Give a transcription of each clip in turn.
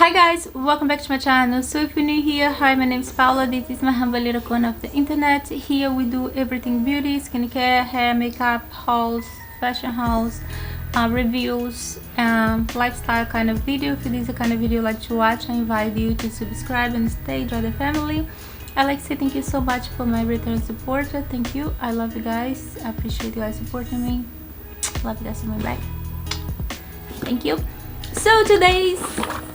Hi guys, welcome back to my channel. So if you're new here, hi, my name is Paula. This is my humble little corner of the internet. Here we do everything beauty, skincare, hair, makeup, hauls, fashion hauls, reviews, lifestyle kind of video. If this is the kind of video you like to watch, I invite you to subscribe and stay, join the family. I like to say thank you so much for my return supporter. Thank you. I love you guys. I appreciate you guys supporting me. Love you guys on my back. Thank you. So today's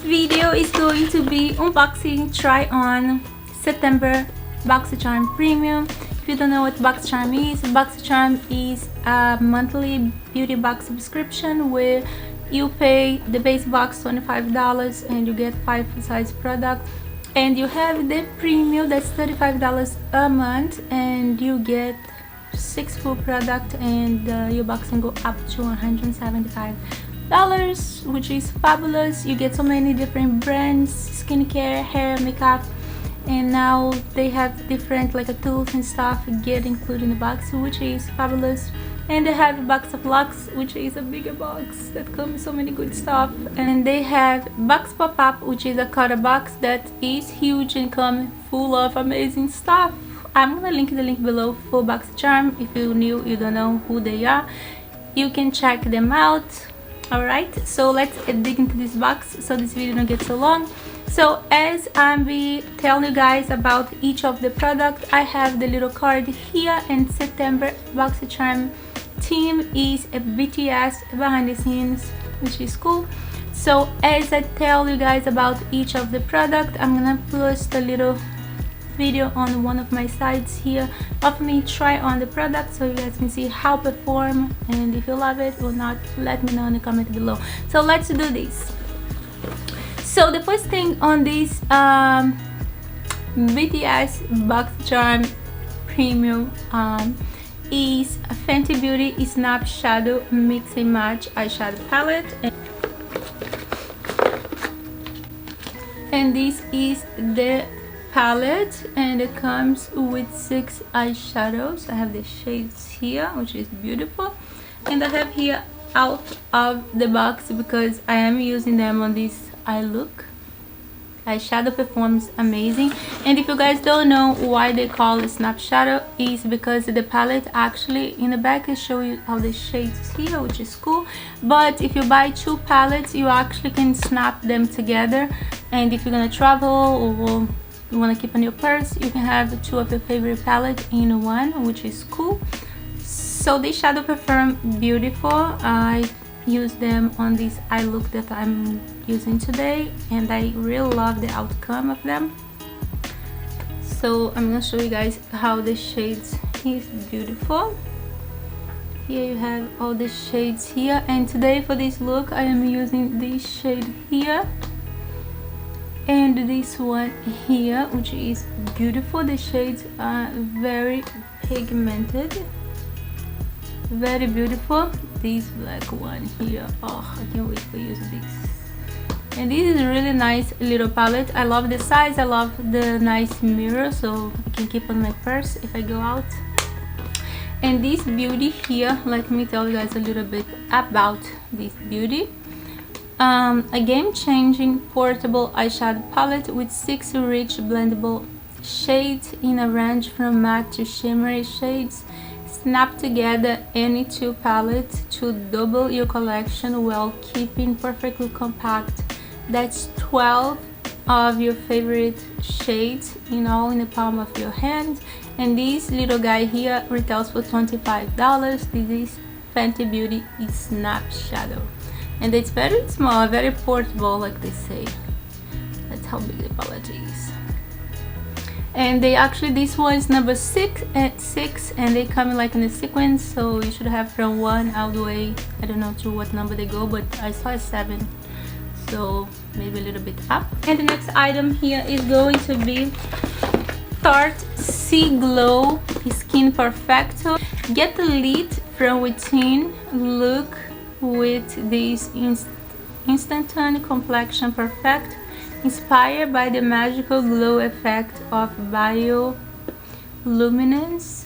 video is going to be unboxing try on September BOXYCHARM Premium. If you don't know what BOXYCHARM is, BOXYCHARM is a monthly beauty box subscription where you pay the base box $25 and you get 5 full-size products, and you have the premium that's $35 a month and you get 6 full products, and your box can go up to $175, which is fabulous. You get so many different brands, skincare, hair, makeup, and now they have different tools and stuff get included in the box, which is fabulous. And they have BOXYLUXE, which is a bigger box that comes with so many good stuff. And they have Box Pop-Up, which is a cutter box that is huge and comes full of amazing stuff. I'm gonna link the link below for BOXYCHARM. If you're new, you don't know who they are, you can check them out. Alright, so let's dig into this box so this video don't get so long. So as I'm be telling you guys about each of the products, I have the little card here, and September BOXYCHARM team is a BTS behind the scenes, which is cool. So as I tell you guys about each of the product, I'm gonna post a little video on one of my sites here of me try on the product so you guys can see how it perform, and if you love it or not, let me know in the comment below. So let's do this. So the first thing on this BTS BOXYCHARM Premium is a Fenty Beauty Snap Shadow Mix and Match eyeshadow palette, and this is the palette, and it comes with 6 eyeshadows. I have the shades here, which is beautiful, and I have here out of the box because I am using them on this eye look. Eyeshadow performs amazing. And if you guys don't know why they call it snap shadow, is because the palette actually in the back I show you all the shades here, which is cool. But if you buy 2 palettes, you actually can snap them together, and if you're gonna travel or you want to keep in your purse, you can have 2 of your favorite palette in one, which is cool. So they shadow perform beautiful. I use them on this eye look that I'm using today, and I really love the outcome of them. So I'm gonna show you guys how the shades is beautiful. Here you have all the shades here, and today for this look I am using this shade here and this one here, which is beautiful. The shades are very pigmented, very beautiful. This black one here, oh, I can't wait for use this. And this is a really nice little palette. I love the size, I love the nice mirror, so I can keep on my purse if I go out. And this beauty here, let me tell you guys a little bit about this beauty. A game-changing portable eyeshadow palette with 6 rich blendable shades in a range from matte to shimmery shades. Snap together any 2 palettes to double your collection while keeping perfectly compact. That's 12 of your favorite shades in all in the palm of your hand. And this little guy here retails for $25. This is Fenty Beauty Snap Shadow. And it's very small, very portable, like they say. That's how big the palette is. And they actually, this one is number 6, and they come in a sequence, so you should have from 1 all the way, I don't know to what number they go, but I saw 7, so maybe a little bit up. And the next item here is going to be Tarte Sea Glow Skin Perfecto. Get the lid from within look with this instant complexion perfect, inspired by the magical glow effect of bioluminescence.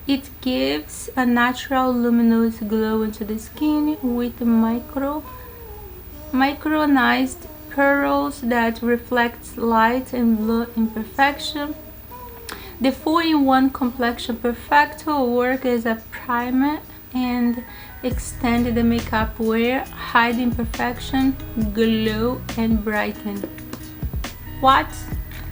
It gives a natural luminous glow into the skin with micronized curls that reflects light and blur imperfection. The 4-in-1 complexion perfecto work as a primer and extend the makeup wear, hide imperfection, glow and brighten. What?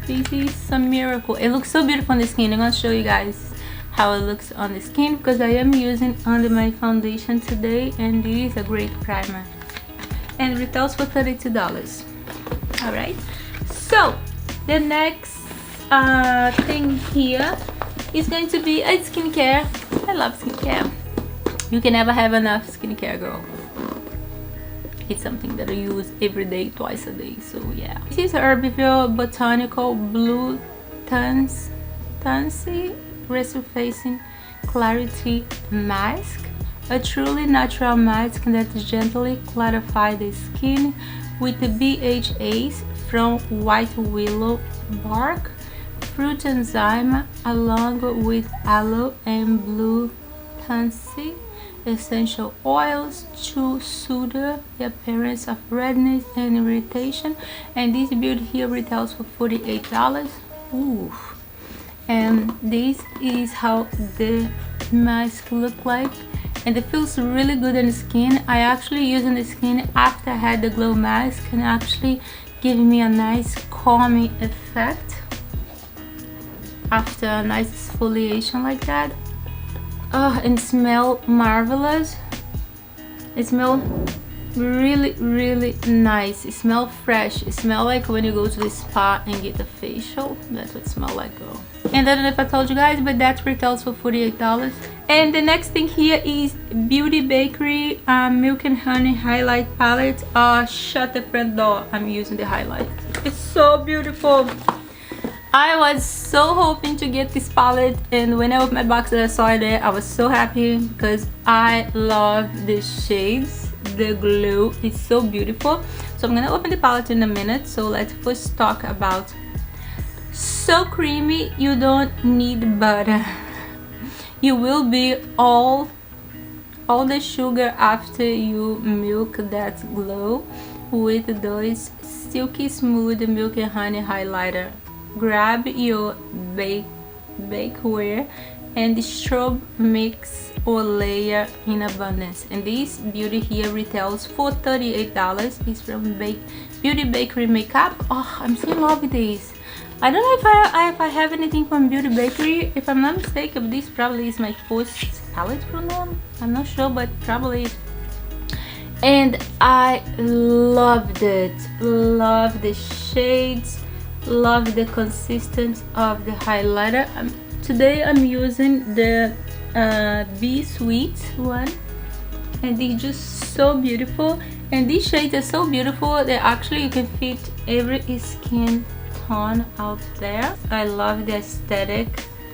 This is a miracle. It looks so beautiful on the skin. I'm gonna show you guys how it looks on the skin because I am using under my foundation today, and this is a great primer and it retails for $32. All right, so the next thing here is going to be a skincare. I love skincare. You can never have enough skincare, girl. It's something that I use every day, twice a day, so yeah. This is Herbivore Botanical Blue Tansy Resurfacing Clarity Mask. A truly natural mask that gently clarifies the skin with the BHAs from white willow bark, fruit enzyme, along with aloe and blue tansy essential oils to soothe the appearance of redness and irritation. And this beauty here retails for $48. Ooh. And this is how the mask look like, and it feels really good on the skin. I actually use on the skin after I had the glow mask, and actually giving me a nice calming effect after a nice exfoliation like that. Oh, and smell marvelous. It smells really nice. It smells fresh. It smells like when you go to the spa and get a facial. That's what it smells like, girl. And I don't know if I told you guys, but that retails for $48. And the next thing here is Beauty Bakerie Milk and Honey Highlight Palette. Shut the front door. I'm using the highlight. It's so beautiful. I was so hoping to get this palette, and when I opened my box and I saw it there, I was so happy because I love the shades. The glow is so beautiful. So I'm gonna open the palette in a minute. So let's first talk about so creamy. You don't need butter. You will be all the sugar after you milk that glow with those silky smooth milk and honey highlighter. Grab your bakeware and strobe mix or layer in abundance. And this beauty here retails for $38. It's from Beauty Bakerie Makeup. Oh, I'm so in love with this. I don't know if I have anything from Beauty Bakerie. If I'm not mistaken, this probably is my first palette from them. I'm not sure, but probably. And I loved it. Love the shades. Love the consistency of the highlighter. Today I'm using the Be Sweet one, and it's just so beautiful. And these shades are so beautiful that actually you can fit every skin tone out there. I love the aesthetic.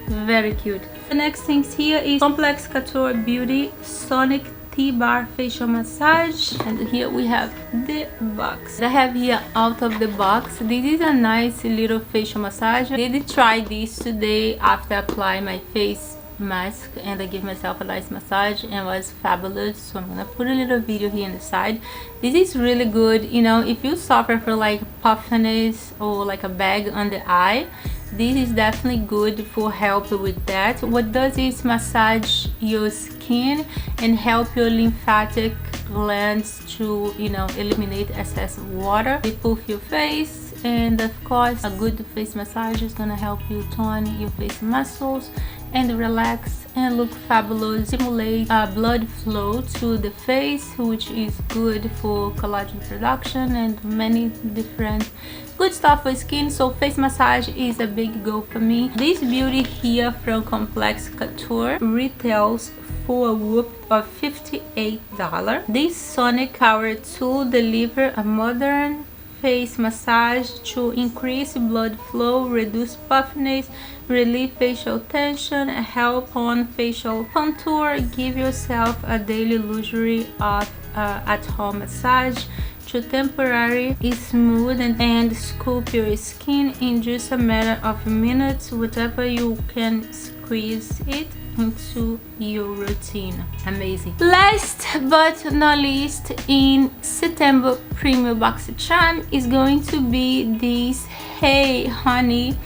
Very cute. The next things here is Complex Couture Beauty Sonic T-Bar Facial Massage, and here we have the box that I have here out of the box. This is a nice little facial massage. I did try this today after applying my face mask, and I give myself a nice massage, and it was fabulous. So I'm gonna put a little video here on the side. This is really good, you know, if you suffer from like puffiness or like a bag on the eye. This is definitely good for help with that. What does is massage your skin and help your lymphatic glands to, you know, eliminate excess water. Repoof your face, and of course a good face massage is gonna help you tone your face muscles and relax and look fabulous. Stimulate blood flow to the face, which is good for collagen production and many different good stuff for skin. So face massage is a big go for me. This beauty here from Complex Couture retails for a whoop of $58. This sonic power tool delivers a modern face massage to increase blood flow, reduce puffiness, relieve facial tension, help on facial contour. Give yourself a daily luxury of at-home massage to temporarily smooth and sculpt your skin in just a matter of minutes, whatever you can squeeze it. into your routine. Amazing. Last but not least, in September Premium BOXYCHARM is going to be this Hey Honey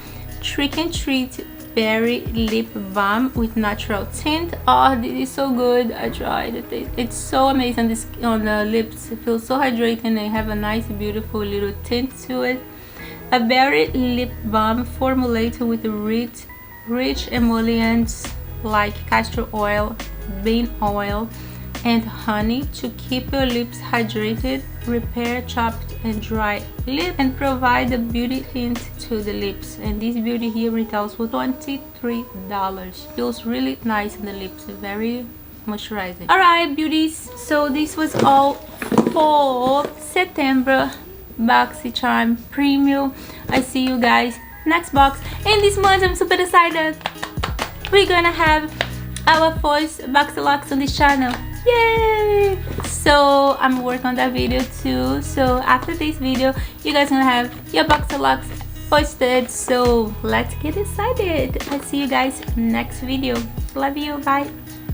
Trick and Treat Berry Lip Balm with natural tint. Oh, this is so good. I tried it. It's so amazing. This on the lips, it feels so hydrating and have a nice beautiful little tint to it. A berry lip balm formulated with rich emollients like castor oil, bean oil, and honey to keep your lips hydrated, repair chapped and dry lips, and provide a beauty tint to the lips. And this beauty here retails for $23. Feels really nice in the lips, very moisturizing. Alright beauties, so this was all for September BOXYCHARM Premium. I see you guys next box. And this month I'm super excited. We're gonna have our first BOXYLUXE on this channel. Yay! So I'm working on that video too. So after this video, you guys gonna have your BOXYLUXE posted. So let's get excited. I'll see you guys next video. Love you. Bye.